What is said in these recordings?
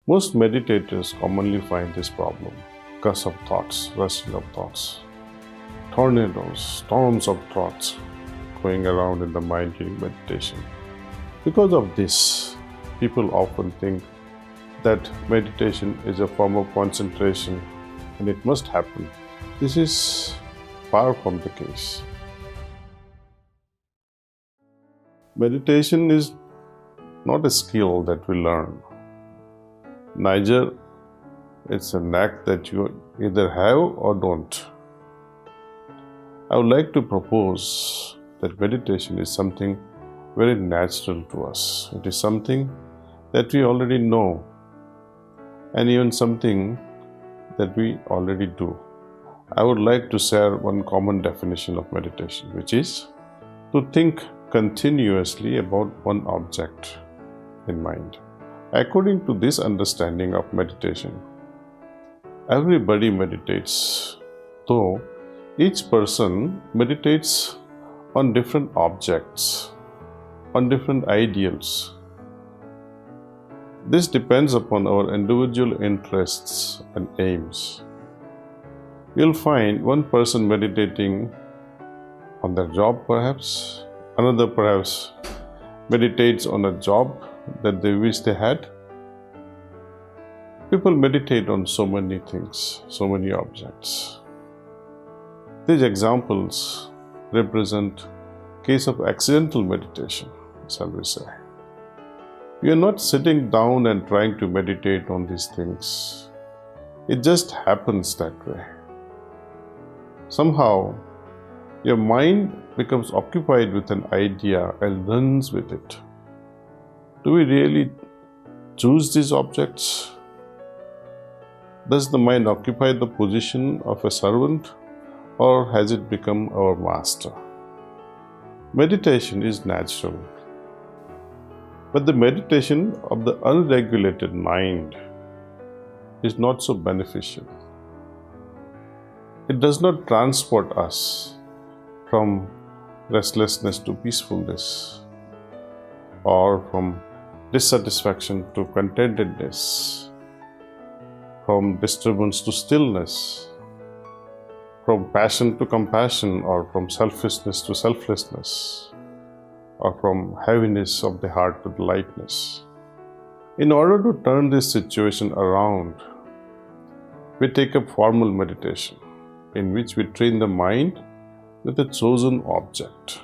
Most meditators commonly find this problem because of thoughts, rushing of thoughts, tornadoes, storms of thoughts going around in the mind during meditation. Because of this, people often think that meditation is a form of concentration and it must happen. This is far from the case. Meditation is not a skill that we learn. Neither it's a knack that you either have or don't. I would like to propose that meditation is something very natural to us. It is something that we already know, and even something that we already do. I would like to share one common definition of meditation, which is to think continuously about one object in mind. According to this understanding of meditation, everybody meditates, though each person meditates on different objects, on different ideals. This depends upon our individual interests and aims. You'll find one person meditating on their job perhaps, another perhaps meditates on a job that they wish they had. People meditate on so many things, so many objects. These examples represent case of accidental meditation, shall we say. You are not sitting down and trying to meditate on these things. It just happens that way. Somehow, your mind becomes occupied with an idea and runs with it. Do we really choose these objects? Does the mind occupy the position of a servant, or has it become our master? Meditation is natural, but the meditation of the unregulated mind is not so beneficial. It does not transport us from restlessness to peacefulness, or from dissatisfaction to contentedness, from disturbance to stillness, from passion to compassion, or from selfishness to selflessness, or from heaviness of the heart to lightness. In order to turn this situation around, we take up formal meditation, in which we train the mind with a chosen object.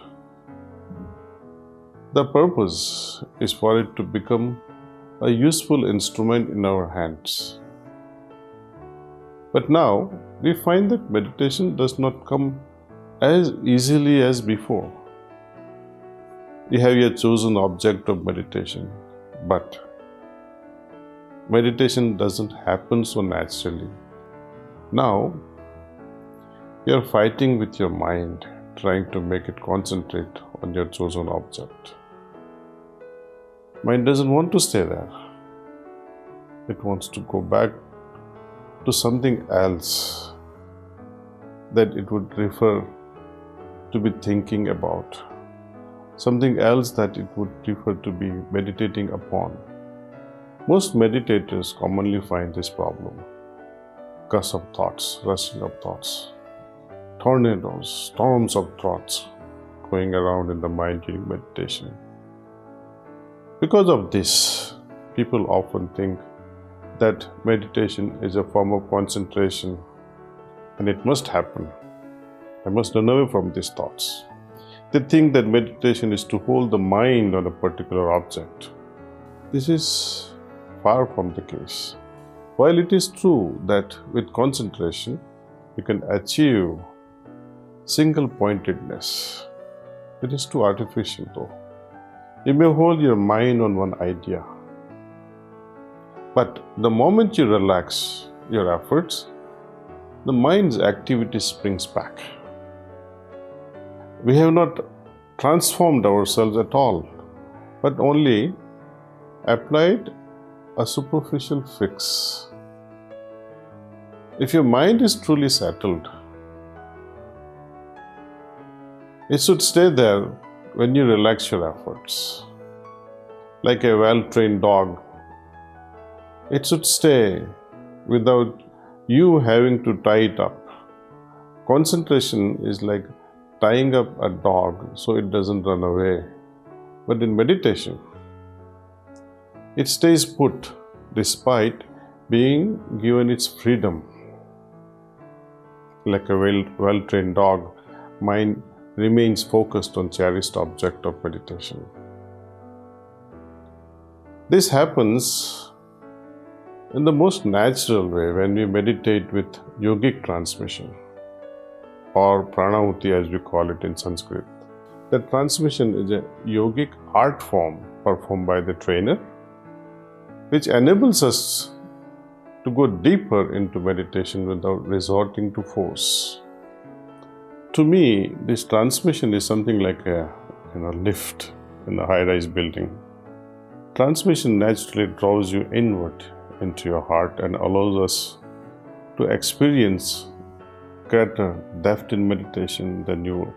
The purpose is for it to become a useful instrument in our hands. But now we find that meditation does not come as easily as before. You have your chosen object of meditation, but meditation doesn't happen so naturally. Now, you are fighting with your mind, trying to make it concentrate on your chosen object. Mind doesn't want to stay there. It wants to go back to something else that it would prefer to be thinking about, something else that it would prefer to be meditating upon. Most meditators commonly find this problem because of thoughts, rushing of thoughts, tornadoes, storms of thoughts going around in the mind during meditation. Because of this, people often think that meditation is a form of concentration and it must happen. I must run away from these thoughts. They think that meditation is to hold the mind on a particular object. This is far from the case. While it is true that with concentration, you can achieve single-pointedness, it is too artificial though. You may hold your mind on one idea, but the moment you relax your efforts, the mind's activity springs back. We have not transformed ourselves at all, but only applied a superficial fix. If your mind is truly settled, it should stay there when you relax your efforts. Like a well-trained dog, It should stay without you having to tie it up. Concentration is like tying up a dog so it doesn't run away. But in meditation, it stays put despite being given its freedom. Like a well-trained dog, mind remains focused on cherished object of meditation. This happens in the most natural way when we meditate with yogic transmission, or pranahuti as we call it in Sanskrit. The transmission is a yogic art form performed by the trainer, which enables us to go deeper into meditation without resorting to force. To me, this transmission is something like a lift in a high-rise building. Transmission naturally draws you inward into your heart and allows us to experience greater depth in meditation than you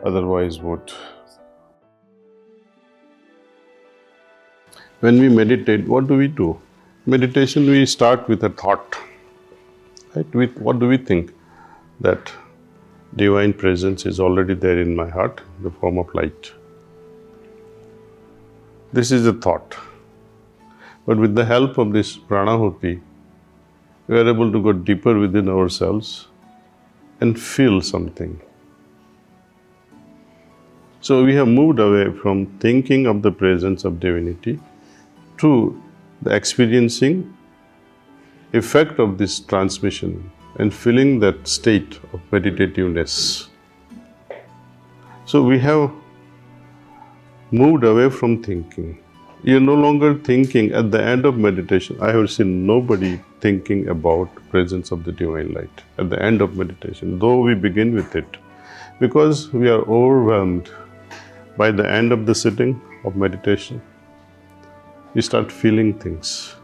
otherwise would. When we meditate, what do? Meditation, we start with a thought. Right? What do we think? That divine presence is already there in my heart in the form of light. This is a thought. But with the help of this pranahuti, we are able to go deeper within ourselves and feel something. So we have moved away from thinking of the presence of divinity to the experiencing effect of this transmission and feeling that state of meditativeness. So we have moved away from thinking. You are no longer thinking. At the end of meditation, I have seen nobody thinking about the presence of the divine light at the end of meditation, though we begin with it, because we are overwhelmed by the end of the sitting of meditation. We start feeling things.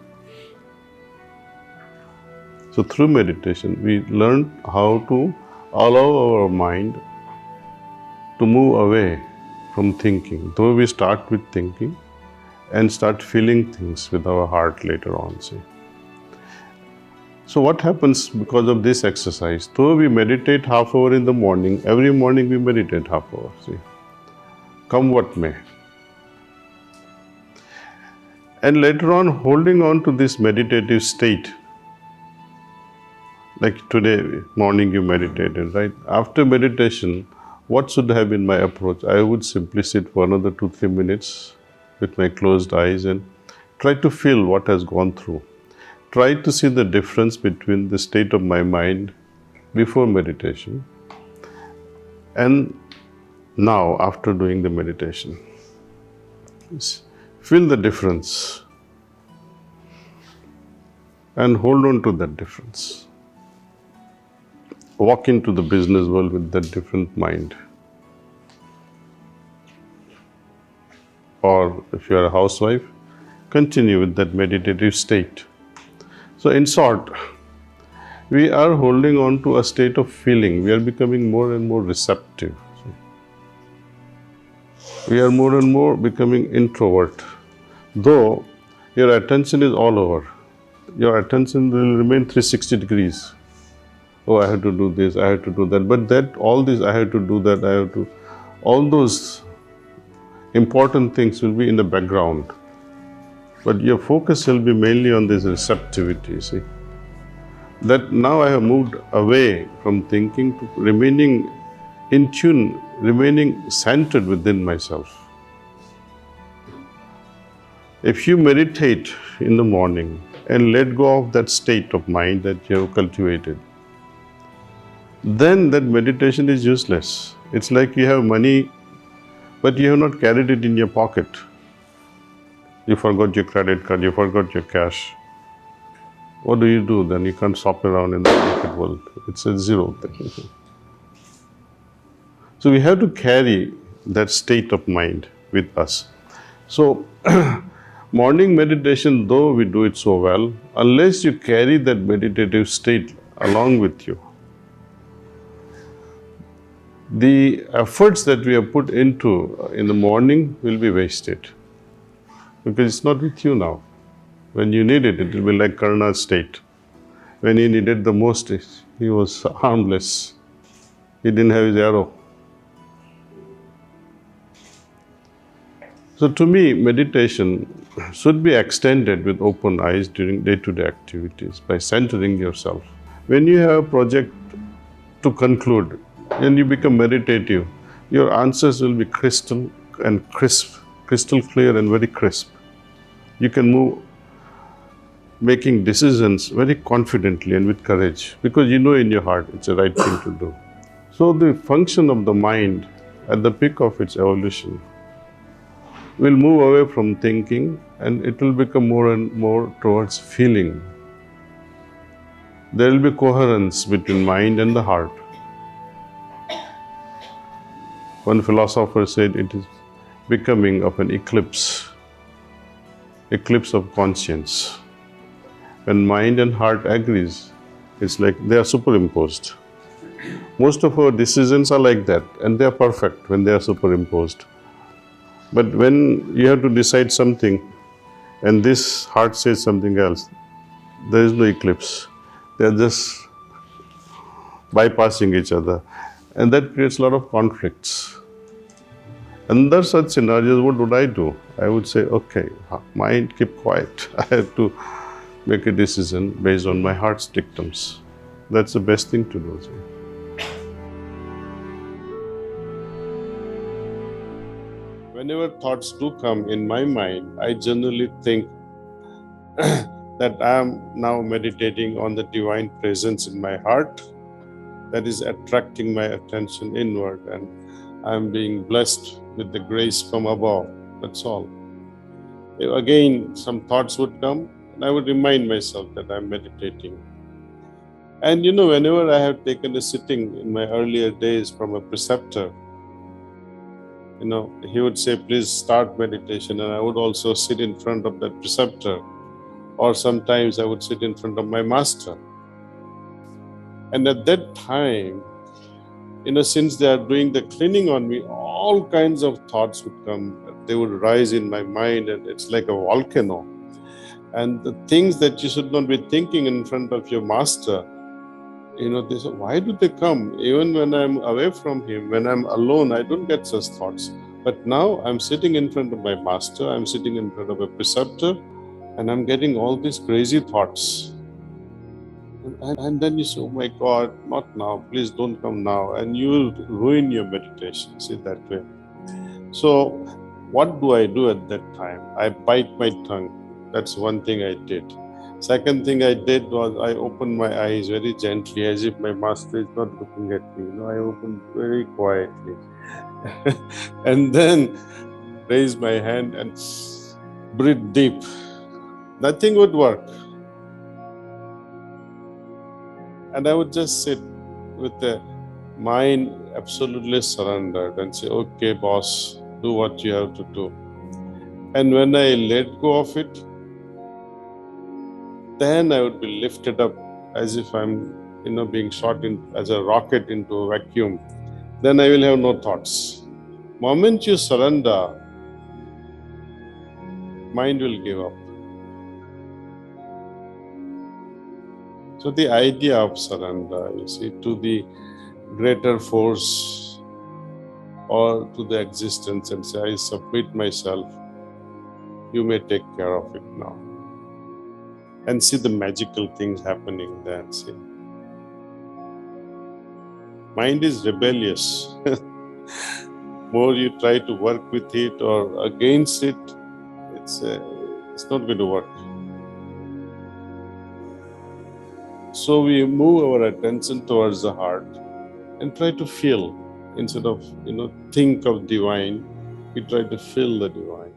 So through meditation, we learn how to allow our mind to move away from thinking, though we start with thinking, and start feeling things with our heart later on. See. So what happens because of this exercise? Though we meditate half hour in the morning, every morning we meditate half hour. See. Come what may. And later on, holding on to this meditative state, like today morning you meditated, right? After meditation, what should have been my approach? I would simply sit for another 2-3 minutes with my closed eyes and try to feel what has gone through. Try to see the difference between the state of my mind before meditation and now after doing the meditation. Feel the difference and hold on to that difference. Walk into the business world with that different mind. Or if you are a housewife, continue with that meditative state. So in short, we are holding on to a state of feeling. We are becoming more and more receptive. We are more and more becoming introvert. Though your attention is all over, your attention will remain 360 degrees. Oh, I have to do this, I have to do that. But all this, I have to do that, all those important things will be in the background. But your focus will be mainly on this receptivity, see. That now I have moved away from thinking to remaining in tune, remaining centered within myself. If you meditate in the morning and let go of that state of mind that you have cultivated, then that meditation is useless. It's like you have money, but you have not carried it in your pocket. You forgot your credit card, you forgot your cash. What do you do then? You can't shop around in the market world. It's a zero thing. So we have to carry that state of mind with us. So morning meditation, though we do it so well, unless you carry that meditative state along with you, the efforts that we have put into in the morning will be wasted, because it's not with you now. When you need it, it will be like Karna's state. When he needed the most, he was harmless. He didn't have his arrow. So to me, meditation should be extended with open eyes during day-to-day activities by centering yourself. When you have a project to conclude and you become meditative, your answers will be crystal and crisp, crystal clear and very crisp. You can move making decisions very confidently and with courage because you know in your heart it's the right thing to do. So the function of the mind at the peak of its evolution will move away from thinking and it will become more and more towards feeling. There will be coherence between mind and the heart. One philosopher said it is becoming of an eclipse of conscience. When mind and heart agrees, it's like they are superimposed. Most of our decisions are like that and they are perfect when they are superimposed. But when you have to decide something and this heart says something else, there is no eclipse. They are just bypassing each other. And that creates a lot of conflicts. Under such scenarios, what would I do? I would say, okay, mind, keep quiet. I have to make a decision based on my heart's dictums. That's the best thing to do. Whenever thoughts do come in my mind, I generally think that I am now meditating on the divine presence in my heart that is attracting my attention inward, and I am being blessed with the grace from above. That's all. Again, some thoughts would come, and I would remind myself that I am meditating. And whenever I have taken a sitting in my earlier days from a preceptor, he would say, please start meditation, and I would also sit in front of that preceptor. Or sometimes I would sit in front of my master. And at that time, since they are doing the cleaning on me, all kinds of thoughts would come. They would rise in my mind, and it's like a volcano. And the things that you should not be thinking in front of your master, they say, why do they come? Even when I'm away from him, when I'm alone, I don't get such thoughts. But now I'm sitting in front of my master, I'm sitting in front of a preceptor, and I'm getting all these crazy thoughts. And then you say, oh my God, not now, please don't come now. And you will ruin your meditation, see that way. So what do I do at that time? I bite my tongue. That's one thing I did. Second thing I did was I opened my eyes very gently as if my master is not looking at me. I opened very quietly. And then raised my hand and breathe deep. Nothing would work. And I would just sit with the mind absolutely surrendered and say, okay, boss, do what you have to do. And when I let go of it, then I would be lifted up as if I'm, being shot as a rocket into a vacuum. Then I will have no thoughts. Moment you surrender, mind will give up. So the idea of surrender, to the greater force or to the existence and say, I submit myself, you may take care of it now. And see the magical things happening then, see. Mind is rebellious. More you try to work with it or against it, it's not going to work. So we move our attention towards the heart and try to feel. Instead of, think of divine, we try to feel the divine.